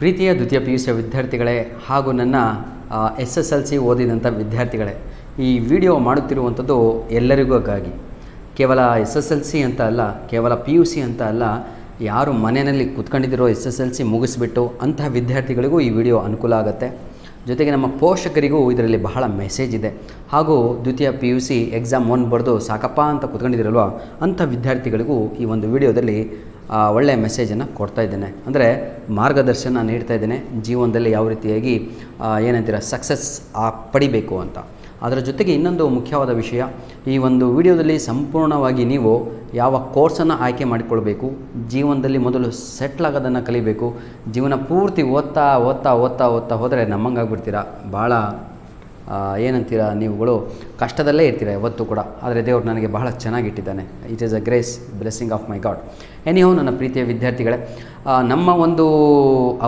ಪ್ರೀತಿಯ ದ್ವಿತೀಯ PUC ವಿದ್ಯಾರ್ಥಿಗಳೇ ಹಾಗೂ ನನ್ನ SSLC ಓದಿದಂಥ ವಿದ್ಯಾರ್ಥಿಗಳೇ, ಈ ವಿಡಿಯೋ ಮಾಡುತ್ತಿರುವಂಥದ್ದು ಎಲ್ಲರಿಗಾಗಿ. ಕೇವಲ SSLC ಅಂತ ಅಲ್ಲ, ಕೇವಲ PUC ಅಂತ ಅಲ್ಲ, ಯಾರು ಮನೆಯಲ್ಲಿ ಕೂತ್ಕೊಂಡಿದ್ದಿರೋ SSLC ಮುಗಿಸ್ಬಿಟ್ಟು ಅಂತಹ ವಿದ್ಯಾರ್ಥಿಗಳಿಗೂ ಈ ವಿಡಿಯೋ ಅನುಕೂಲ ಆಗುತ್ತೆ. ಜೊತೆಗೆ ನಮ್ಮ ಪೋಷಕರಿಗೂ ಇದರಲ್ಲಿ ಬಹಳ ಮೆಸೇಜ್ ಇದೆ. ಹಾಗೂ ದ್ವಿತೀಯ PUC ಎಕ್ಸಾಮ್ 1 ಬರೆದು ಸಾಕಪ್ಪ ಅಂತ ಕೂತ್ಕೊಂಡಿದ್ದೀರಲ್ವ, ಅಂಥ ವಿದ್ಯಾರ್ಥಿಗಳಿಗೂ ಈ ಒಂದು ವಿಡಿಯೋದಲ್ಲಿ ಒಳ್ಳೆಯ ಮೆಸೇಜನ್ನು ಕೊಡ್ತಾ ಇದ್ದೇನೆ. ಅಂದರೆ ಮಾರ್ಗದರ್ಶನ ನೀಡ್ತಾ ಇದ್ದೇನೆ, ಜೀವನದಲ್ಲಿ ಯಾವ ರೀತಿಯಾಗಿ ಏನಂತೀರ ಸಕ್ಸಸ್ ಪಡಿಬೇಕು ಅಂತ. ಅದರ ಜೊತೆಗೆ ಇನ್ನೊಂದು ಮುಖ್ಯವಾದ ವಿಷಯ, ಈ ಒಂದು ವಿಡಿಯೋದಲ್ಲಿ ಸಂಪೂರ್ಣವಾಗಿ ನೀವು ಯಾವ ಕೋರ್ಸನ್ನು ಆಯ್ಕೆ ಮಾಡಿಕೊಳ್ಬೇಕು, ಜೀವನದಲ್ಲಿ ಮೊದಲು ಸೆಟ್ಲ್ ಆಗೋದನ್ನು ಕಲಿಬೇಕು. ಜೀವನ ಪೂರ್ತಿ ಓದ್ತಾ ಹೋದರೆ ನಮ್ಮಂಗಾಗ್ಬಿಡ್ತೀರ. ಭಾಳ ಏನಂತೀರ, ನೀವುಗಳು ಕಷ್ಟದಲ್ಲೇ ಇರ್ತೀರ ಯಾವತ್ತೂ ಕೂಡ. ಆದರೆ ದೇವರು ನನಗೆ ಬಹಳ ಚೆನ್ನಾಗಿಟ್ಟಿದ್ದಾನೆ. It is a grace blessing of my God. Anyhow ನನ್ನ ಪ್ರೀತಿಯ ವಿದ್ಯಾರ್ಥಿಗಳೇ, ನಮ್ಮ ಒಂದು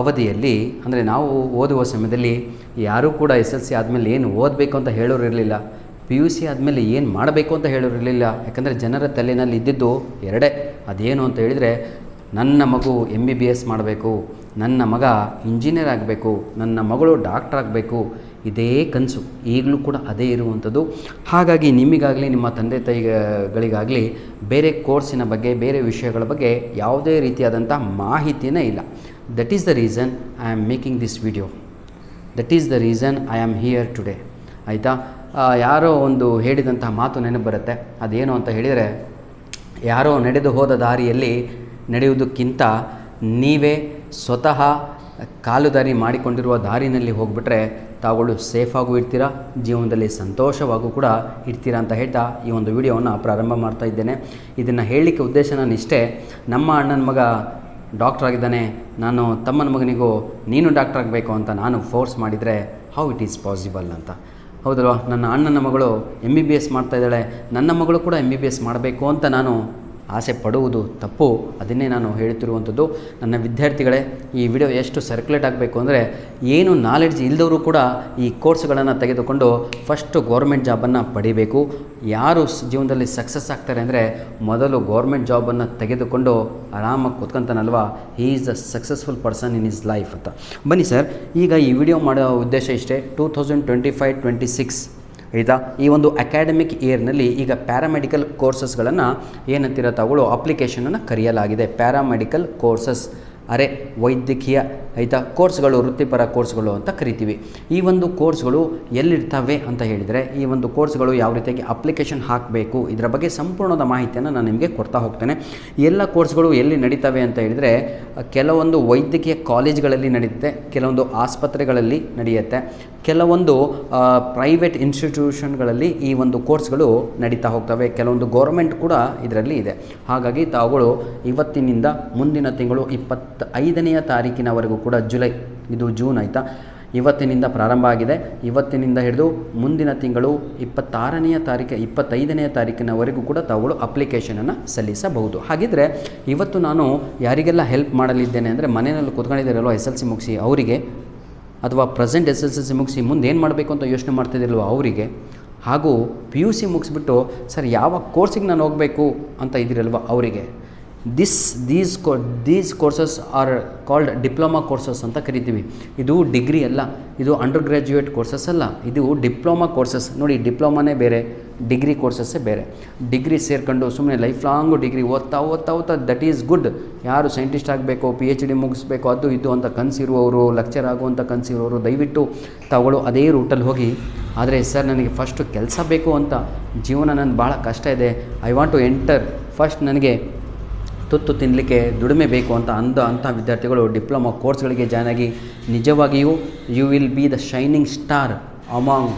ಅವಧಿಯಲ್ಲಿ ಅಂದರೆ ನಾವು ಓದುವ ಸಮಯದಲ್ಲಿ ಯಾರೂ ಕೂಡ SSLC ಆದಮೇಲೆ ಏನು ಓದಬೇಕು ಅಂತ ಹೇಳೋರು ಇರಲಿಲ್ಲ. PUC ಆದಮೇಲೆ ಏನು ಮಾಡಬೇಕು ಅಂತ ಹೇಳೋರು ಇರಲಿಲ್ಲ. ಯಾಕಂದರೆ ಜನರ ತಲೆಯಲ್ಲಿ ಇದ್ದಿದ್ದು ಎರಡೇ. ಅದೇನು ಅಂತ ಹೇಳಿದರೆ, ನನ್ನ ಮಗು MBBS ಮಾಡಬೇಕು, ನನ್ನ ಮಗ ಇಂಜಿನಿಯರ್ ಆಗಬೇಕು, ನನ್ನ ಮಗಳು ಡಾಕ್ಟರ್ ಆಗಬೇಕು, ಇದೇ ಕನಸು. ಈಗಲೂ ಕೂಡ ಅದೇ ಇರುವಂಥದ್ದು. ಹಾಗಾಗಿ ನಿಮಗಾಗಲಿ ನಿಮ್ಮ ತಂದೆ ತಾಯಿಗಳಿಗಾಗಲಿ ಬೇರೆ ಕೋರ್ಸಿನ ಬಗ್ಗೆ, ಬೇರೆ ವಿಷಯಗಳ ಬಗ್ಗೆ ಯಾವುದೇ ರೀತಿಯಾದಂಥ ಮಾಹಿತಿಯೇ ಇಲ್ಲ. That is the reason I am making this video. That is the reason I am here today. ಆಯಿತಾ? ಯಾರೋ ಒಂದು ಹೇಳಿದಂಥ ಮಾತು ನೆನಪು ಬರುತ್ತೆ. ಅದೇನು ಅಂತ ಹೇಳಿದರೆ, ಯಾರೋ ನಡೆದು ಹೋದ ದಾರಿಯಲ್ಲಿ ನಡೆಯುವುದಕ್ಕಿಂತ ನೀವೇ ಸ್ವತಃ ಕಾಲುದಾರಿ ಮಾಡಿಕೊಂಡಿರುವ ದಾರಿನಲ್ಲಿ ಹೋಗಿಬಿಟ್ರೆ ತಾವುಗಳು ಸೇಫಾಗೂ ಇರ್ತೀರ, ಜೀವನದಲ್ಲಿ ಸಂತೋಷವಾಗೂ ಕೂಡ ಇರ್ತೀರ ಅಂತ ಹೇಳ್ತಾ ಈ ಒಂದು ವಿಡಿಯೋವನ್ನು ಪ್ರಾರಂಭ ಮಾಡ್ತಾ ಇದ್ದೇನೆ. ಇದನ್ನು ಹೇಳಲಿಕ್ಕೆ ಉದ್ದೇಶ ನಾನು ಇಷ್ಟೇ, ನಮ್ಮ ಅಣ್ಣನ ಮಗ ಡಾಕ್ಟ್ರ್ ಆಗಿದ್ದಾನೆ, ನಾನು ತಮ್ಮನ ಮಗನಿಗೂ ನೀನು ಡಾಕ್ಟ್ರ್ ಆಗಬೇಕು ಅಂತ ನಾನು ಫೋರ್ಸ್ ಮಾಡಿದರೆ ಹೌ ಇಟ್ ಈಸ್ ಪಾಸಿಬಲ್ ಅಂತ. ಹೌದಲ್ವ? ನನ್ನ ಅಣ್ಣನ ಮಗಳು MBBS ಮಾಡ್ತಾಯಿದ್ದಾಳೆ, ನನ್ನ ಮಗಳು ಕೂಡ MBBS ಮಾಡಬೇಕು ಅಂತ ನಾನು ಆಸೆ ಪಡುವುದು ತಪ್ಪು. ಅದನ್ನೇ ನಾನು ಹೇಳುತ್ತಿರುವಂಥದ್ದು. ನನ್ನ ವಿದ್ಯಾರ್ಥಿಗಳೇ, ಈ ವಿಡಿಯೋ ಎಷ್ಟು ಸರ್ಕ್ಯುಲೇಟ್ ಆಗಬೇಕು ಅಂದರೆ, ಏನು ನಾಲೆಡ್ಜ್ ಇಲ್ಲದವರು ಕೂಡ ಈ ಕೋರ್ಸ್ಗಳನ್ನು ತೆಗೆದುಕೊಂಡು ಫಸ್ಟು ಗೌರ್ಮೆಂಟ್ ಜಾಬನ್ನು ಪಡಿಬೇಕು. ಯಾರು ಜೀವನದಲ್ಲಿ ಸಕ್ಸಸ್ ಆಗ್ತಾರೆ ಅಂದರೆ, ಮೊದಲು ಗೌರ್ಮೆಂಟ್ ಜಾಬನ್ನು ತೆಗೆದುಕೊಂಡು ಆರಾಮಾಗಿ ಕೂತ್ಕೊಂತಾನಲ್ವ, he is the successful person in his life ಅಂತ. ಬನ್ನಿ ಸರ್, ಈಗ ಈ ವಿಡಿಯೋ ಮಾಡೋ ಉದ್ದೇಶ ಇಷ್ಟೇ. 2025-26 ಆಯಿತಾ, ಈ ಒಂದು ಅಕಾಡೆಮಿಕ್ ಇಯರ್ನಲ್ಲಿ ಈಗ ಪ್ಯಾರಾಮೆಡಿಕಲ್ ಕೋರ್ಸಸ್ಗಳನ್ನು ಏನಂತೀರ ತಾವುಗಳು ಅಪ್ಲಿಕೇಶನನ್ನು ಕರೆಯಲಾಗಿದೆ. ಪ್ಯಾರಾಮೆಡಿಕಲ್ ಕೋರ್ಸಸ್ ಅರೆ ವೈದ್ಯಕೀಯ ಆಯಿತಾ ಕೋರ್ಸ್ಗಳು, ವೃತ್ತಿಪರ ಕೋರ್ಸ್ಗಳು ಅಂತ ಕರಿತೀವಿ. ಈ ಒಂದು ಕೋರ್ಸ್ಗಳು ಎಲ್ಲಿರ್ತವೆ ಅಂತ ಹೇಳಿದರೆ, ಈ ಒಂದು ಕೋರ್ಸ್ಗಳು ಯಾವ ರೀತಿಯಾಗಿ ಅಪ್ಲಿಕೇಶನ್ ಹಾಕಬೇಕು, ಇದರ ಬಗ್ಗೆ ಸಂಪೂರ್ಣದ ಮಾಹಿತಿಯನ್ನು ನಾನು ನಿಮಗೆ ಕೊಡ್ತಾ ಹೋಗ್ತೇನೆ. ಎಲ್ಲ ಕೋರ್ಸ್ಗಳು ಎಲ್ಲಿ ನಡೀತವೆ ಅಂತ ಹೇಳಿದರೆ, ಕೆಲವೊಂದು ವೈದ್ಯಕೀಯ ಕಾಲೇಜ್ಗಳಲ್ಲಿ ನಡೆಯುತ್ತೆ, ಕೆಲವೊಂದು ಆಸ್ಪತ್ರೆಗಳಲ್ಲಿ ನಡೆಯುತ್ತೆ, ಕೆಲವೊಂದು ಪ್ರೈವೇಟ್ ಇನ್ಸ್ಟಿಟ್ಯೂಷನ್ಗಳಲ್ಲಿ ಈ ಒಂದು ಕೋರ್ಸ್ಗಳು ನಡೀತಾ ಹೋಗ್ತವೆ, ಕೆಲವೊಂದು ಗೌರ್ಮೆಂಟ್ ಕೂಡ ಇದರಲ್ಲಿ ಇದೆ. ಹಾಗಾಗಿ ತಾವುಗಳು ಇವತ್ತಿನಿಂದ ಮುಂದಿನ ತಿಂಗಳು 25ನೇ ತಾರೀಕಿನವರೆಗೂ ಕೂಡ, ಜುಲೈ, ಇದು ಜೂನ್ ಆಯಿತಾ, ಇವತ್ತಿನಿಂದ ಪ್ರಾರಂಭ ಆಗಿದೆ. ಇವತ್ತಿನಿಂದ ಹಿಡಿದು ಮುಂದಿನ ತಿಂಗಳು 25ನೇ ತಾರೀಕಿನವರೆಗೂ ಕೂಡ ತಾವುಗಳು ಅಪ್ಲಿಕೇಶನನ್ನು ಸಲ್ಲಿಸಬಹುದು. ಹಾಗಿದ್ದರೆ ಇವತ್ತು ನಾನು ಯಾರಿಗೆಲ್ಲ ಹೆಲ್ಪ್ ಮಾಡಲಿದ್ದೇನೆ ಅಂದರೆ, ಮನೆಯಲ್ಲಿ ಕೂತ್ಕೊಂಡಿದ್ದಾರಲ್ವ SSLC ಮುಗಿಸಿ ಅವರಿಗೆ, ಅಥವಾ ಪ್ರೆಸೆಂಟ್ SSLC ಮುಗಿಸಿ ಮುಂದೆ ಏನು ಮಾಡಬೇಕು ಅಂತ ಯೋಚನೆ ಮಾಡ್ತಿದ್ದಿಲ್ವ ಅವರಿಗೆ, ಹಾಗೂ PUC ಮುಗಿಸ್ಬಿಟ್ಟು ಸರ್ ಯಾವ ಕೋರ್ಸಿಗೆ ನಾನು ಹೋಗಬೇಕು ಅಂತ ಇದ್ದೀರಲ್ವ ಅವರಿಗೆ. These courses are called diploma courses ಅಂತ ಕರಿತೀವಿ. ಇದು ಡಿಗ್ರಿ ಅಲ್ಲ, ಇದು ಅಂಡರ್ ಗ್ರ್ಯಾಜುಯೇಟ್ ಕೋರ್ಸಸ್ ಅಲ್ಲ, ಇದು ಡಿಪ್ಲೊಮಾ ಕೋರ್ಸಸ್. ನೋಡಿ, ಡಿಪ್ಲೊಮಾನೇ ಬೇರೆ, ಡಿಗ್ರಿ ಕೋರ್ಸಸ್ಸೇ ಬೇರೆ. ಡಿಗ್ರಿ ಸೇರ್ಕೊಂಡು ಸುಮ್ಮನೆ ಲೈಫ್ ಲಾಂಗು ಡಿಗ್ರಿ ಓದ್ತಾ ದಟ್ ಈಸ್ ಗುಡ್. ಯಾರು ಸೈಂಟಿಸ್ಟ್ ಆಗಬೇಕು, PhD ಮುಗಿಸ್ಬೇಕು, ಅದು ಇದು ಅಂತ ಕನಸಿರುವವರು, ಲೆಕ್ಚರ್ ಆಗುವಂಥ ಕನಸಿರುವವರು ದಯವಿಟ್ಟು ತಾವುಗಳು ಅದೇ ರೂಟಲ್ಲಿ ಹೋಗಿ. ಆದರೆ ಸರ್ ನನಗೆ ಫಸ್ಟು ಕೆಲಸ ಬೇಕು ಅಂತ, ಜೀವನ ನನ್ನ ಭಾಳ ಕಷ್ಟ ಇದೆ, I want to enter, first ನನಗೆ ತುತ್ತು ತಿನ್ನಲಿಕ್ಕೆ ದುಡಿಮೆ ಬೇಕು ಅಂತ ಅಂಥ ವಿದ್ಯಾರ್ಥಿಗಳು ಡಿಪ್ಲೊಮಾ ಕೋರ್ಸ್ಗಳಿಗೆ ಜಾಯ್ನ್ ಆಗಿ ನಿಜವಾಗಿಯೂ you will be the shining star among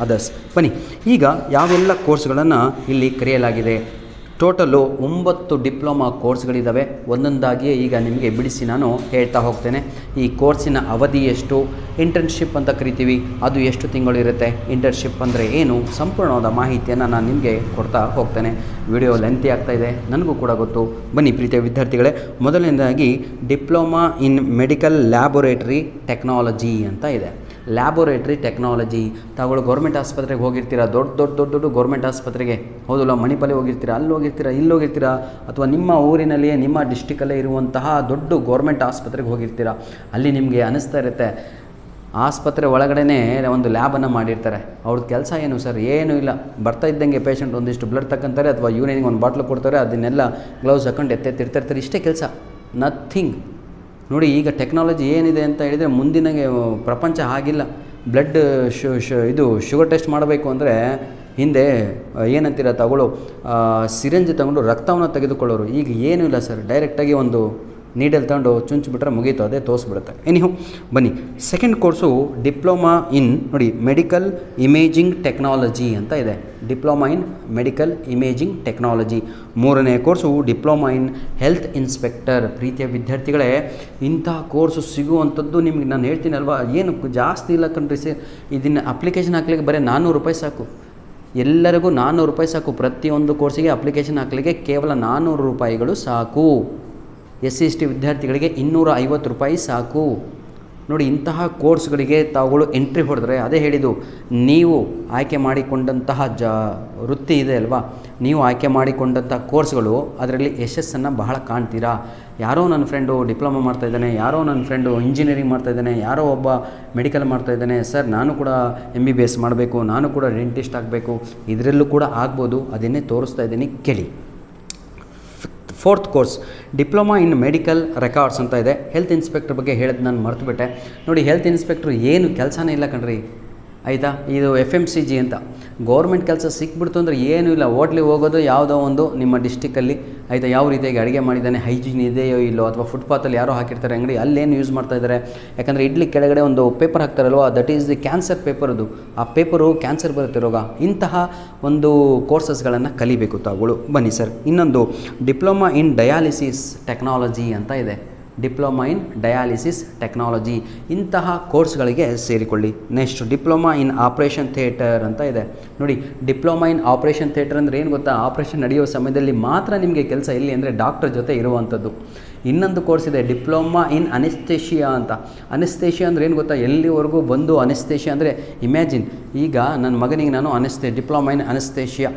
others. ಬನ್ನಿ, ಈಗ ಯಾವೆಲ್ಲ ಕೋರ್ಸ್ಗಳನ್ನು ಇಲ್ಲಿ ಕರೆಯಲಾಗಿದೆ. Total 9 diploma ಕೋರ್ಸ್ಗಳಿದ್ದಾವೆ. ಒಂದೊಂದಾಗಿಯೇ ಈಗ ನಿಮಗೆ ಬಿಡಿಸಿ ನಾನು ಹೇಳ್ತಾ ಹೋಗ್ತೇನೆ. ಈ ಕೋರ್ಸಿನ ಅವಧಿ ಎಷ್ಟು, ಇಂಟರ್ನ್ಶಿಪ್ ಅಂತ ಕರಿತೀವಿ, ಅದು ಎಷ್ಟು ತಿಂಗಳು ಇರುತ್ತೆ, ಇಂಟರ್ನ್ಶಿಪ್ ಅಂದರೆ ಏನು, ಸಂಪೂರ್ಣವಾದ ಮಾಹಿತಿಯನ್ನು ನಾನು ನಿಮಗೆ ಕೊಡ್ತಾ ಹೋಗ್ತೇನೆ. ವಿಡಿಯೋ ಲೆಂತಿ ಆಗ್ತಾಯಿದೆ, ನನಗೂ ಕೂಡ ಗೊತ್ತು. ಬನ್ನಿ ಪ್ರೀತಿಯ ವಿದ್ಯಾರ್ಥಿಗಳೇ, ಮೊದಲನೇದಾಗಿ diploma in medical laboratory technology ಅಂತ ಇದೆ. ಲ್ಯಾಬೋರೇಟ್ರಿ ಟೆಕ್ನಾಲಜಿ. ತಾವುಗಳು ಗೌರ್ಮೆಂಟ್ ಆಸ್ಪತ್ರೆಗೆ ಹೋಗಿರ್ತೀರಾ, ದೊಡ್ಡ ಗೌರ್ಮೆಂಟ್ ಆಸ್ಪತ್ರೆಗೆ, ಹೌದಲ್ಲ, ಮಣಿಪಾಲಿ ಹೋಗಿರ್ತೀರಾ, ಅಲ್ಲಿ ಹೋಗಿರ್ತೀರಾ, ಇಲ್ಲಿ ಹೋಗಿರ್ತೀರಾ, ಅಥವಾ ನಿಮ್ಮ ಊರಿನಲ್ಲಿಯೇ ನಿಮ್ಮ ಡಿಸ್ಟಿಕಲ್ಲೇ ಇರುವಂತಹ ದೊಡ್ಡ ಗೌರ್ಮೆಂಟ್ ಆಸ್ಪತ್ರೆಗೆ ಹೋಗಿರ್ತೀರಾ. ಅಲ್ಲಿ ನಿಮಗೆ ಅನ್ನಿಸ್ತಾ ಇರುತ್ತೆ, ಆಸ್ಪತ್ರೆ ಒಳಗಡೆ ಒಂದು ಲ್ಯಾಬನ್ನು ಮಾಡಿರ್ತಾರೆ. ಅವ್ರದ್ದು ಕೆಲಸ ಏನು ಸರ್? ಏನೂ ಇಲ್ಲ, ಬರ್ತಾ ಇದ್ದಂಗೆ ಪೇಷಂಟ್ ಒಂದಿಷ್ಟು ಬ್ಲಡ್ ತಕ್ಕಂತಾರೆ ಅಥವಾ ಯೂರಿನಿಗೆ ಒಂದು ಬಾಟ್ಲು ಕೊಡ್ತಾರೆ, ಅದನ್ನೆಲ್ಲ ಗ್ಲೌಸ್ ಹಾಕೊಂಡು ಎತ್ತಿರ್ತಾರೆ. ಇಷ್ಟೇ ಕೆಲಸ, ನಥಿಂಗ್. ನೋಡಿ, ಈಗ ಟೆಕ್ನಾಲಜಿ ಏನಿದೆ ಅಂತ ಹೇಳಿದರೆ ಮುಂದಿನ ಪ್ರಪಂಚ ಆಗಿಲ್ಲ. ಬ್ಲಡ್ ಇದು ಶುಗರ್ ಟೆಸ್ಟ್ ಮಾಡಬೇಕು ಅಂದರೆ ಹಿಂದೆ ಏನಂತೀರ, ತಗೊಳ್ಳೋ ಸಿರಿಂಜ್ ತಗೊಂಡು ರಕ್ತವನ್ನು ತೆಗೆದುಕೊಳ್ಳೋರು. ಈಗ ಏನೂ ಇಲ್ಲ ಸರ್, ಡೈರೆಕ್ಟಾಗಿ ಒಂದು ನೀಡಲ್ ತಗೊಂಡು ಚುಂಚಿಬಿಟ್ರೆ ಮುಗೀತು, ಅದೇ ತೋರಿಸ್ಬಿಡುತ್ತೆ. ಎನಿಹೋ ಬನ್ನಿ, ಸೆಕೆಂಡ್ ಕೋರ್ಸು ಡಿಪ್ಲೊಮಾ ಇನ್, ನೋಡಿ, ಮೆಡಿಕಲ್ ಇಮೇಜಿಂಗ್ ಟೆಕ್ನಾಲಜಿ ಅಂತ ಇದೆ. Diploma in medical imaging technology. ಮೂರನೇ course diploma in health inspector. ಪ್ರೀತಿಯ ವಿದ್ಯಾರ್ಥಿಗಳೇ, ಇಂಥ ಕೋರ್ಸು ಸಿಗುವಂಥದ್ದು ನಿಮಗೆ ನಾನು ಹೇಳ್ತೀನಲ್ವಾ, ಏನು ಜಾಸ್ತಿ ಇಲ್ಲ ಕಣ್ರಿ ಸರ್. ಇದನ್ನು ಅಪ್ಲಿಕೇಶನ್ ಹಾಕ್ಲಿಕ್ಕೆ ಬರೀ 400 ರೂಪಾಯಿ ಸಾಕು. ಎಲ್ಲರಿಗೂ 400 ರೂಪಾಯಿ ಸಾಕು. ಪ್ರತಿಯೊಂದು ಕೋರ್ಸಿಗೆ ಅಪ್ಲಿಕೇಶನ್ ಹಾಕಲಿಕ್ಕೆ ಕೇವಲ 400 ರೂಪಾಯಿಗಳು ಸಾಕು. SC/ST ವಿದ್ಯಾರ್ಥಿಗಳಿಗೆ 250 ರೂಪಾಯಿ ಸಾಕು. ನೋಡಿ, ಇಂತಹ ಕೋರ್ಸ್ಗಳಿಗೆ ತಾವುಗಳು ಎಂಟ್ರಿ ಹೊಡೆದ್ರೆ, ಅದೇ ಹೇಳಿದ್ದು, ನೀವು ಆಯ್ಕೆ ಮಾಡಿಕೊಂಡಂತಹ ವೃತ್ತಿ ಇದೆ ಅಲ್ವಾ, ನೀವು ಆಯ್ಕೆ ಮಾಡಿಕೊಂಡಂಥ ಕೋರ್ಸ್ಗಳು, ಅದರಲ್ಲಿ ಯಶಸ್ಸನ್ನು ಬಹಳ ಕಾಣ್ತೀರಾ. ಯಾರೋ ನನ್ನ ಫ್ರೆಂಡು ಡಿಪ್ಲೊಮಾ ಮಾಡ್ತಾಯಿದ್ದಾನೆ, ಯಾರೋ ನನ್ನ ಫ್ರೆಂಡು ಇಂಜಿನಿಯರಿಂಗ್ ಮಾಡ್ತಾಯಿದ್ದಾನೆ, ಯಾರೋ ಒಬ್ಬ ಮೆಡಿಕಲ್ ಮಾಡ್ತಾಯಿದ್ದಾನೆ, ಸರ್ ನಾನು ಕೂಡ MBBS ಮಾಡಬೇಕು, ನಾನು ಕೂಡ ಡೆಂಟಿಸ್ಟ್ ಆಗಬೇಕು, ಇದರಲ್ಲೂ ಕೂಡ ಆಗ್ಬೋದು. ಅದನ್ನೇ ತೋರಿಸ್ತಾ ಇದ್ದೀನಿ, ಕೇಳಿ. Fourth course diploma in medical records ಅಂತ ಇದೆ. ಹೆಲ್ತ್ ಇನ್ಸ್ಪೆಕ್ಟರ್ ಬಗ್ಗೆ ಹೇಳೋದು ನಾನು ಮರ್ತುಬಿಟ್ಟೆ. ನೋಡಿ, ಹೆಲ್ತ್ ಇನ್ಸ್ಪೆಕ್ಟ್ರು ಏನು ಕೆಲಸನೇ ಇಲ್ಲ ಕಣ್ರಿ, ಆಯಿತಾ. ಇದು FMCG ಅಂತ ಗೌರ್ಮೆಂಟ್ ಕೆಲಸ ಸಿಕ್ಬಿಡ್ತು ಅಂದರೆ ಏನೂ ಇಲ್ಲ, ಹೋಟ್ಲಿಗೆ ಹೋಗೋದು, ಯಾವುದೋ ಒಂದು ನಿಮ್ಮ ಡಿಸ್ಟಿಕಲ್ಲಿ, ಆಯಿತಾ, ಯಾವ ರೀತಿಯಾಗಿ ಅಡುಗೆ ಮಾಡಿದ್ದಾನೆ, ಹೈಜೀನ್ ಇದೆಯೋ ಇಲ್ಲೋ, ಅಥವಾ ಫುಟ್ಪಾತಲ್ಲಿ ಯಾರೋ ಹಾಕಿರ್ತಾರೆ ಅಂಗಡಿ, ಅಲ್ಲೇನು ಯೂಸ್ ಮಾಡ್ತಾಯಿದ್ದಾರೆ. ಯಾಕಂದರೆ ಇಡ್ಲಿ ಕೆಳಗಡೆ ಒಂದು ಪೇಪರ್ ಹಾಕ್ತಾರಲ್ವ, that is the cancer paper. ಆ ಪೇಪರು ಕ್ಯಾನ್ಸರ್ ಬರುತ್ತೆ ರೋಗ. ಇಂತಹ ಒಂದು ಕೋರ್ಸಸ್ಗಳನ್ನು ಕಲಿಬೇಕು ತಾವುಗಳು. ಬನ್ನಿ ಸರ್, ಇನ್ನೊಂದು ಡಿಪ್ಲೊಮಾ ಇನ್ ಡಯಾಲಿಸಿಸ್ ಟೆಕ್ನಾಲಜಿ ಅಂತ ಇದೆ. ಡಿಪ್ಲೊಮಾ ಇನ್ ಡಯಾಲಿಸಿಸ್ ಟೆಕ್ನಾಲಜಿ, ಇಂತಹ ಕೋರ್ಸ್ಗಳಿಗೆ ಸೇರಿಕೊಳ್ಳಿ. Next diploma in operation theatre ಅಂತ ಇದೆ. ನೋಡಿ, ಡಿಪ್ಲೊಮಾ ಇನ್ ಆಪ್ರೇಷನ್ ಥಿಯೇಟರ್ ಅಂದರೆ ಏನು ಗೊತ್ತಾ, ಆಪ್ರೇಷನ್ ನಡೆಯುವ ಸಮಯದಲ್ಲಿ ಮಾತ್ರ ನಿಮಗೆ ಕೆಲಸ ಎಲ್ಲಿ ಅಂದರೆ ಡಾಕ್ಟರ್ ಜೊತೆ ಇರುವಂಥದ್ದು. ಇನ್ನೊಂದು ಕೋರ್ಸ್ ಇದೆ ಡಿಪ್ಲೊಮಾ ಇನ್ ಅನೆಸ್ಥೇಷಿಯಾ ಅಂತ. ಅನೆಸ್ಥೇಷಿಯಾ ಅಂದರೆ ಏನು ಗೊತ್ತಾ, ಎಲ್ಲಿವರೆಗೂ ಬಂದು ಅನೆಸ್ಥೇಷಿಯಾ ಅಂದರೆ ಇಮ್ಯಾಜಿನ್, ಈಗ ನನ್ನ ಮಗನಿಗೆ ನಾನು ಡಿಪ್ಲೊಮಾ ಇನ್ ಅನೆಸ್ಥೇಷಿಯಾ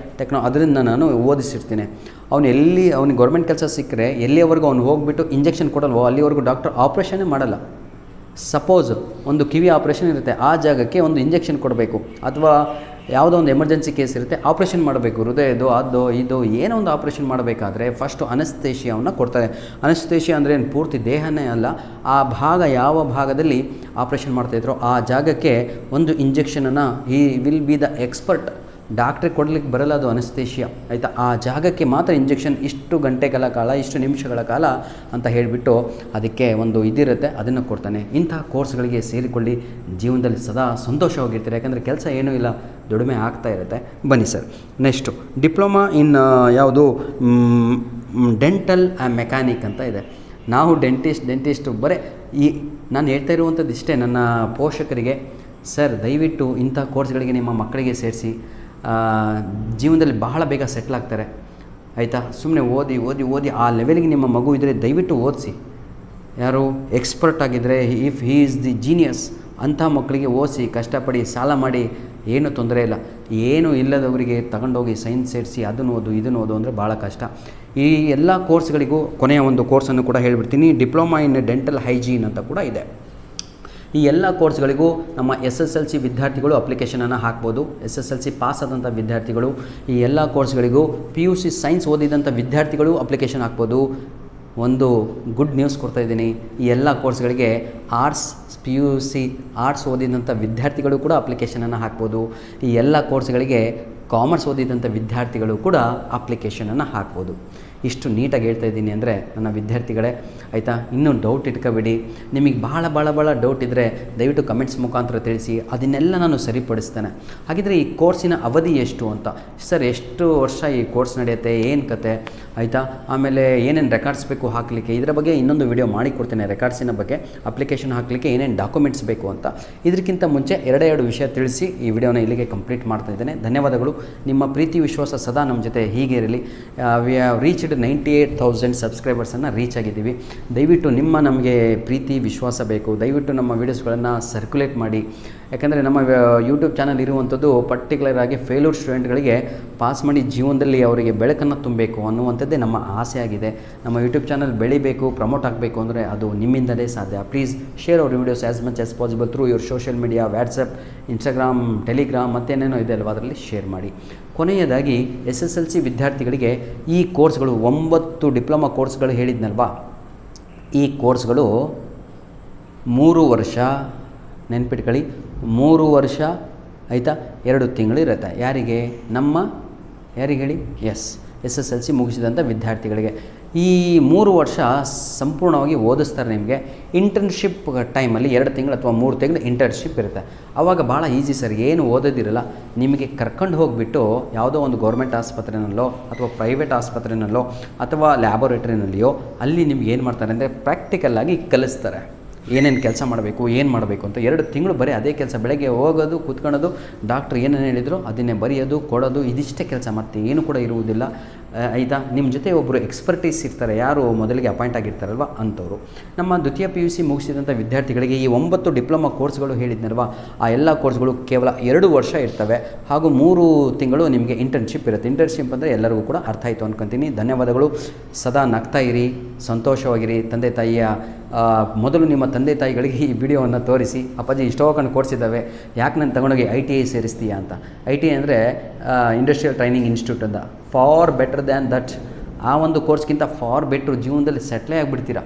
ಅದರಿಂದ ನಾನು ಓದಿಸಿರ್ತೀನಿ. ಅವನಿಗೆ ಗೌರ್ಮೆಂಟ್ ಕೆಲಸ ಸಿಕ್ಕರೆ ಎಲ್ಲಿಯವರೆಗೂ ಅವ್ನು ಹೋಗಿಬಿಟ್ಟು ಇಂಜೆಕ್ಷನ್ ಕೊಡಲ್ವೋ ಅಲ್ಲಿವರೆಗೂ ಡಾಕ್ಟರ್ ಆಪ್ರೇಷನ್ನೇ ಮಾಡಲ್ಲ. ಸಪೋಸ್ ಒಂದು ಕಿವಿ ಆಪ್ರೇಷನ್ ಇರುತ್ತೆ, ಆ ಜಾಗಕ್ಕೆ ಒಂದು ಇಂಜೆಕ್ಷನ್ ಕೊಡಬೇಕು, ಅಥವಾ ಯಾವುದೋ ಒಂದು ಎಮರ್ಜೆನ್ಸಿ ಕೇಸ್ ಇರುತ್ತೆ, ಆಪ್ರೇಷನ್ ಮಾಡಬೇಕು, ಹೃದಯದು ಅದು ಇದು ಏನೋ ಒಂದು ಆಪ್ರೇಷನ್ ಮಾಡಬೇಕಾದ್ರೆ ಫಸ್ಟು ಅನಸ್ತೇಷಿಯಾವನ್ನು ಕೊಡ್ತಾರೆ. ಅನಸ್ತೇಷಿಯಾ ಅಂದರೆ ಏನು, ಪೂರ್ತಿ ದೇಹನೇ ಅಲ್ಲ, ಆ ಭಾಗ ಯಾವ ಭಾಗದಲ್ಲಿ ಆಪ್ರೇಷನ್ ಮಾಡ್ತಾಯಿದ್ರು ಆ ಜಾಗಕ್ಕೆ ಒಂದು ಇಂಜೆಕ್ಷನನ್ನು he will be the expert. ಡಾಕ್ಟ್ರಿಗೆ ಕೊಡಲಿಕ್ಕೆ ಬರಲ್ಲ, ಅದು ಅನಸ್ತೇಷಿಯಾ, ಆಯಿತಾ. ಆ ಜಾಗಕ್ಕೆ ಮಾತ್ರ ಇಂಜೆಕ್ಷನ್ ಇಷ್ಟು ಗಂಟೆಗಳ ಕಾಲ, ಇಷ್ಟು ನಿಮಿಷಗಳ ಕಾಲ ಅಂತ ಹೇಳಿಬಿಟ್ಟು ಅದಕ್ಕೆ ಒಂದು ಇದಿರುತ್ತೆ, ಅದನ್ನು ಕೊಡ್ತಾನೆ. ಇಂಥ ಕೋರ್ಸ್ಗಳಿಗೆ ಸೇರಿಕೊಳ್ಳಿ, ಜೀವನದಲ್ಲಿ ಸದಾ ಸಂತೋಷವಾಗಿರ್ತೀರಿ, ಯಾಕಂದರೆ ಕೆಲಸ ಏನೂ ಇಲ್ಲ, ದುಡಿಮೆ ಆಗ್ತಾ ಇರುತ್ತೆ. ಬನ್ನಿ ಸರ್, ನೆಕ್ಸ್ಟು ಡಿಪ್ಲೊಮಾ ಇನ್ ಯಾವುದು ಡೆಂಟಲ್ ಮೆಕ್ಯಾನಿಕ್ ಅಂತ ಇದೆ. ನಾವು ಡೆಂಟಿಸ್ಟು ಬರೀ ನಾನು ಹೇಳ್ತಾ ಇರುವಂಥದ್ದು ಇಷ್ಟೇ ನನ್ನ ಪೋಷಕರಿಗೆ, ಸರ್ ದಯವಿಟ್ಟು ಇಂಥ ಕೋರ್ಸ್ಗಳಿಗೆ ನಿಮ್ಮ ಮಕ್ಕಳಿಗೆ ಸೇರಿಸಿ, ಜೀವನದಲ್ಲಿ ಬಹಳ ಬೇಗ ಸೆಟ್ಲ್ ಆಗ್ತಾರೆ, ಆಯಿತಾ. ಸುಮ್ಮನೆ ಓದಿ ಆ ಲೆವೆಲ್ಗೆ ನಿಮ್ಮ ಮಗು ಇದ್ದರೆ ದಯವಿಟ್ಟು ಓದಿಸಿ. ಯಾರು ಎಕ್ಸ್ಪರ್ಟ್ ಆಗಿದ್ದರೆ, if he is the genius, ಅಂಥ ಮಕ್ಕಳಿಗೆ ಓದಿಸಿ, ಕಷ್ಟಪಡಿ, ಸಾಲ ಮಾಡಿ, ಏನೂ ತೊಂದರೆ ಇಲ್ಲ. ಏನೂ ಇಲ್ಲದವರಿಗೆ ತಗೊಂಡೋಗಿ ಸೈನ್ಸ್ ಸೇರಿಸಿ ಅದನ್ನು ಓದು ಅಂದರೆ ಭಾಳ ಕಷ್ಟ. ಈ ಎಲ್ಲ ಕೋರ್ಸ್ಗಳಿಗೂ ಕೊನೆಯ ಒಂದು ಕೋರ್ಸನ್ನು ಕೂಡ ಹೇಳಿಬಿಡ್ತೀನಿ, ಡಿಪ್ಲೊಮಾ ಇನ್ ಡೆಂಟಲ್ ಹೈಜೀನ್ ಅಂತ ಕೂಡ ಇದೆ. ಈ ಎಲ್ಲ ಕೋರ್ಸ್ಗಳಿಗೂ ನಮ್ಮ SSLC ವಿದ್ಯಾರ್ಥಿಗಳು ಅಪ್ಲಿಕೇಶನನ್ನು ಹಾಕ್ಬೋದು. SSLC ಪಾಸ್ ಆದಂಥ ವಿದ್ಯಾರ್ಥಿಗಳು ಈ ಎಲ್ಲ ಕೋರ್ಸ್ಗಳಿಗೂ, PUC ಸೈನ್ಸ್ ಓದಿದಂಥ ವಿದ್ಯಾರ್ಥಿಗಳು ಅಪ್ಲಿಕೇಶನ್ ಹಾಕ್ಬೋದು. ಒಂದು ಗುಡ್ ನ್ಯೂಸ್ ಕೊಡ್ತಾಯಿದ್ದೀನಿ, ಈ ಎಲ್ಲ ಕೋರ್ಸ್ಗಳಿಗೆ PUC ಆರ್ಟ್ಸ್ ಓದಿದಂಥ ವಿದ್ಯಾರ್ಥಿಗಳು ಕೂಡ ಅಪ್ಲಿಕೇಶನನ್ನು ಹಾಕ್ಬೋದು. ಈ ಎಲ್ಲ ಕೋರ್ಸ್ಗಳಿಗೆ ಕಾಮರ್ಸ್ ಓದಿದಂಥ ವಿದ್ಯಾರ್ಥಿಗಳು ಕೂಡ ಅಪ್ಲಿಕೇಶನನ್ನು ಹಾಕ್ಬೋದು. ಇಷ್ಟು ನೀಟಾಗಿ ಹೇಳ್ತಾ ಇದ್ದೀನಿ ಅಂದರೆ ನನ್ನ ವಿದ್ಯಾರ್ಥಿಗಳೇ, ಆಯಿತಾ. ಇನ್ನೂ ಡೌಟ್ ಇಟ್ಕೋಬೇಡಿ. ನಿಮಗೆ ಭಾಳ ಡೌಟ್ ಇದ್ದರೆ ದಯವಿಟ್ಟು ಕಮೆಂಟ್ಸ್ ಮುಖಾಂತರ ತಿಳಿಸಿ, ಅದನ್ನೆಲ್ಲ ನಾನು ಸರಿಪಡಿಸ್ತೇನೆ. ಹಾಗಿದ್ರೆ ಈ ಕೋರ್ಸಿನ ಅವಧಿ ಎಷ್ಟು ಅಂತ, ಸರ್ ಎಷ್ಟು ವರ್ಷ ಈ ಕೋರ್ಸ್ ನಡೆಯುತ್ತೆ, ಏನು ಕತೆ, ಆಯಿತಾ. ಆಮೇಲೆ ಏನೇನು ರೆಕಾರ್ಡ್ಸ್ ಬೇಕು ಹಾಕಲಿಕ್ಕೆ, ಇದರ ಬಗ್ಗೆ ಇನ್ನೊಂದು ವಿಡಿಯೋ ಮಾಡಿಕೊಡ್ತೇನೆ, ರೆಕಾರ್ಡ್ಸಿನ ಬಗ್ಗೆ, ಅಪ್ಲಿಕೇಶನ್ ಹಾಕಲಿಕ್ಕೆ ಏನೇನು ಡಾಕ್ಯುಮೆಂಟ್ಸ್ ಬೇಕು ಅಂತ. ಇದಕ್ಕಿಂತ ಮುಂಚೆ ಎರಡು ವಿಷಯ ತಿಳಿಸಿ ಈ ವಿಡಿಯೋನ ಇಲ್ಲಿಗೆ ಕಂಪ್ಲೀಟ್ ಮಾಡ್ತಾ ಇದ್ದೇನೆ. ಧನ್ಯವಾದಗಳು. ನಿಮ್ಮ ಪ್ರೀತಿ ವಿಶ್ವಾಸ ಸದಾ ನಮ್ಮ ಜೊತೆ ಹೀಗೆ ಇರಲಿ. ವಿ ಹ್ಯಾವ್ ರೀಚ್ಡ್ ರೀಚ್ಡ್ 98,000 ಸಬ್ಸ್ಕ್ರೈಬರ್ಸನ್ನು ರೀಚ್ ಆಗಿದ್ದೀವಿ. ದಯವಿಟ್ಟು ನಿಮ್ಮ ನಮಗೆ ಪ್ರೀತಿ ವಿಶ್ವಾಸ ಬೇಕು. ದಯವಿಟ್ಟು ನಮ್ಮ ವೀಡಿಯೋಸ್ಗಳನ್ನು ಸರ್ಕ್ಯುಲೇಟ್ ಮಾಡಿ. ಯಾಕಂದರೆ ನಮ್ಮ ಯೂಟ್ಯೂಬ್ ಚಾನಲ್ ಇರುವಂಥದ್ದು ಪರ್ಟಿಕ್ಯುಲರ್ ಆಗಿ ಫೇಲ್ಯೂರ್ ಸ್ಟೂಡೆಂಟ್ಗಳಿಗೆ ಪಾಸ್ ಮಾಡಿ ಜೀವನದಲ್ಲಿ ಅವರಿಗೆ ಬೆಳಕನ್ನು ತುಂಬಬೇಕು ಅನ್ನುವಂಥದ್ದೇ ನಮ್ಮ ಆಸೆ ಆಗಿದೆ. ನಮ್ಮ ಯೂಟ್ಯೂಬ್ ಚಾನಲ್ ಬೆಳಿಬೇಕು, ಪ್ರಮೋಟ್ ಆಗಬೇಕು ಅಂದರೆ ಅದು ನಿಮ್ಮಿಂದಲೇ ಸಾಧ್ಯ. Please share our videos as much as possible through your social media, WhatsApp, Instagram, Telegram ಮತ್ತೇನೇನೋ ಇದೆ ಅಲ್ವ, ಅದರಲ್ಲಿ ಶೇರ್ ಮಾಡಿ. ಕೊನೆಯದಾಗಿ SSLC ವಿದ್ಯಾರ್ಥಿಗಳಿಗೆ ಈ ಕೋರ್ಸ್ಗಳು 9 ಡಿಪ್ಲೊಮಾ ಕೋರ್ಸ್ಗಳು ಹೇಳಿದ್ನಲ್ವಾ, ಈ ಕೋರ್ಸ್ಗಳು 3 ವರ್ಷ ನೆನ್ಪಿಟ್ಕೊಳ್ಳಿ. 3 ವರ್ಷ ಆಯಿತಾ, 2 ತಿಂಗಳಿರುತ್ತೆ. ಯಾರಿಗೆ? ಯಾರಿಗೆ ಹೇಳಿ? SSLC ಮುಗಿಸಿದಂಥ ವಿದ್ಯಾರ್ಥಿಗಳಿಗೆ ಈ 3 ವರ್ಷ ಸಂಪೂರ್ಣವಾಗಿ ಓದಿಸ್ತಾರೆ. ನಿಮಗೆ ಇಂಟರ್ನ್ಶಿಪ್ ಟೈಮಲ್ಲಿ 2 ತಿಂಗಳು ಅಥವಾ 3 ತಿಂಗಳು ಇಂಟರ್ನ್ಶಿಪ್ ಇರುತ್ತೆ. ಆವಾಗ ಭಾಳ ಈಸಿ ಸರ್, ಏನು ಓದೋದಿರಲ್ಲ. ನಿಮಗೆ ಕರ್ಕೊಂಡು ಹೋಗಿಬಿಟ್ಟು ಯಾವುದೋ ಒಂದು ಗೌರ್ಮೆಂಟ್ ಆಸ್ಪತ್ರೆನಲ್ಲೋ ಅಥವಾ ಪ್ರೈವೇಟ್ ಆಸ್ಪತ್ರೆನಲ್ಲೋ ಅಥವಾ ಲ್ಯಾಬೋರೇಟ್ರಿನಲ್ಲಿಯೋ ಅಲ್ಲಿ ನಿಮ್ಗೆ ಏನು ಮಾಡ್ತಾರೆ ಅಂದರೆ ಪ್ರಾಕ್ಟಿಕಲ್ಲಾಗಿ ಕಲಿಸ್ತಾರೆ. ಏನೇನು ಕೆಲಸ ಮಾಡಬೇಕು, ಏನು ಮಾಡಬೇಕು ಅಂತ. 2 ತಿಂಗಳು ಬರೀ ಅದೇ ಕೆಲಸ. ಬೆಳಗ್ಗೆ ಹೋಗೋದು, ಕೂತ್ಕೊಳ್ಳೋದು, ಡಾಕ್ಟ್ರ್ ಏನೇನು ಹೇಳಿದ್ರು ಅದನ್ನೇ ಬರೆಯೋದು, ಕೊಡೋದು, ಇದಿಷ್ಟೇ ಕೆಲಸ. ಮತ್ತೆ ಏನು ಕೂಡ ಇರುವುದಿಲ್ಲ. ಆಯಿತಾ? ನಿಮ್ಮ ಜೊತೆ ಒಬ್ಬರು ಎಕ್ಸ್ಪರ್ಟೀಸ್ ಇರ್ತಾರೆ, ಯಾರು ಮೊದಲಿಗೆ ಅಪಾಯಿಂಟ್ ಆಗಿರ್ತಾರಲ್ವ ಅಂಥವ್ರು. ನಮ್ಮ ದ್ವಿತೀಯ PUC ಮುಗಿಸಿದಂಥ ವಿದ್ಯಾರ್ಥಿಗಳಿಗೆ ಈ 9 ಡಿಪ್ಲೊಮಾ ಕೋರ್ಸ್ಗಳು ಹೇಳಿದ್ನಲ್ವ, ಆ ಎಲ್ಲ ಕೋರ್ಸ್ಗಳು ಕೇವಲ 2 ವರ್ಷ ಇರ್ತವೆ. ಹಾಗೂ 3 ತಿಂಗಳು ನಿಮಗೆ ಇಂಟರ್ನ್ಶಿಪ್ ಇರುತ್ತೆ. ಇಂಟರ್ನ್ಶಿಪ್ ಅಂದರೆ ಎಲ್ಲರಿಗೂ ಕೂಡ ಅರ್ಥ ಆಯಿತು ಅಂದ್ಕೊತೀನಿ. ಧನ್ಯವಾದಗಳು. ಸದಾ ನಗ್ತಾ ಇರಿ, ಸಂತೋಷವಾಗಿರಿ. ತಂದೆ ತಾಯಿಯ ಮೊದಲು ನಿಮ್ಮ ತಂದೆ ತಾಯಿಗಳಿಗೆ ಈ ವಿಡಿಯೋವನ್ನು ತೋರಿಸಿ, ಅಪ್ಪಾಜಿ ಇಷ್ಟೋಕೊಂಡು ಕೋರ್ಸಿದ್ದಾವೆ, ಯಾಕೆ ನಾನು ತಗೊಂಡೋಗಿ ITI ಸೇರಿಸ್ತೀಯಾ ಅಂತ. ITI ಅಂದರೆ ಇಂಡಸ್ಟ್ರಿಯಲ್ ಟ್ರೈನಿಂಗ್ ಇನ್ಸ್ಟಿಟ್ಯೂಟ್ ಅಂತ. For better than that. ಆ ಒಂದು ಕೋರ್ಸ್ಗಿಂತ ಫಾರ್ ಬೆಟ್ರು. ಜೀವನದಲ್ಲಿ ಸೆಟ್ಲೇ ಆಗಿಬಿಡ್ತೀರಾ.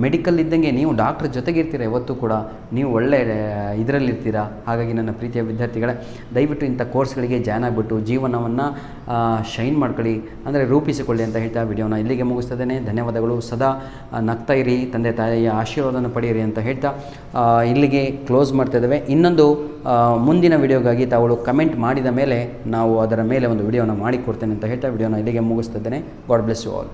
ಮೆಡಿಕಲ್ ಇದ್ದಂಗೆ ನೀವು ಡಾಕ್ಟ್ರ್ ಜೊತೆಗಿರ್ತೀರ, ಯಾವತ್ತೂ ಕೂಡ ನೀವು ಒಳ್ಳೆ ಇದರಲ್ಲಿರ್ತೀರ. ಹಾಗಾಗಿ ನನ್ನ ಪ್ರೀತಿಯ ವಿದ್ಯಾರ್ಥಿಗಳೇ, ದಯವಿಟ್ಟು ಇಂಥ ಕೋರ್ಸ್ಗಳಿಗೆ ಜಾಯ್ನ್ ಆಗಿಬಿಟ್ಟು ಜೀವನವನ್ನು ಶೈನ್ ಮಾಡ್ಕೊಳ್ಳಿ, ಅಂದರೆ ರೂಪಿಸಿಕೊಳ್ಳಿ ಅಂತ ಹೇಳ್ತಾ ವಿಡಿಯೋನ ಇಲ್ಲಿಗೆ ಮುಗಿಸ್ತದೇನೆ. ಧನ್ಯವಾದಗಳು. ಸದಾ ನಗ್ತಾ ಇರಿ, ತಂದೆ ತಾಯಿಯ ಆಶೀರ್ವಾದನ ಪಡೆಯಿರಿ ಅಂತ ಹೇಳ್ತಾ ಇಲ್ಲಿಗೆ ಕ್ಲೋಸ್ ಮಾಡ್ತಾಯಿದ್ದೇವೆ. ಇನ್ನೊಂದು ಮುಂದಿನ ವಿಡಿಯೋಗಾಗಿ ತಾವುಗಳು ಕಮೆಂಟ್ ಮಾಡಿದ ಮೇಲೆ ನಾವು ಅದರ ಮೇಲೆ ಒಂದು ವಿಡಿಯೋನ ಮಾಡಿಕೊಡ್ತೇನೆ ಅಂತ ಹೇಳ್ತಾ ವಿಡಿಯೋನ ಇಲ್ಲಿಗೆ ಮುಗಿಸ್ತಿದ್ದೇನೆ. God bless you all.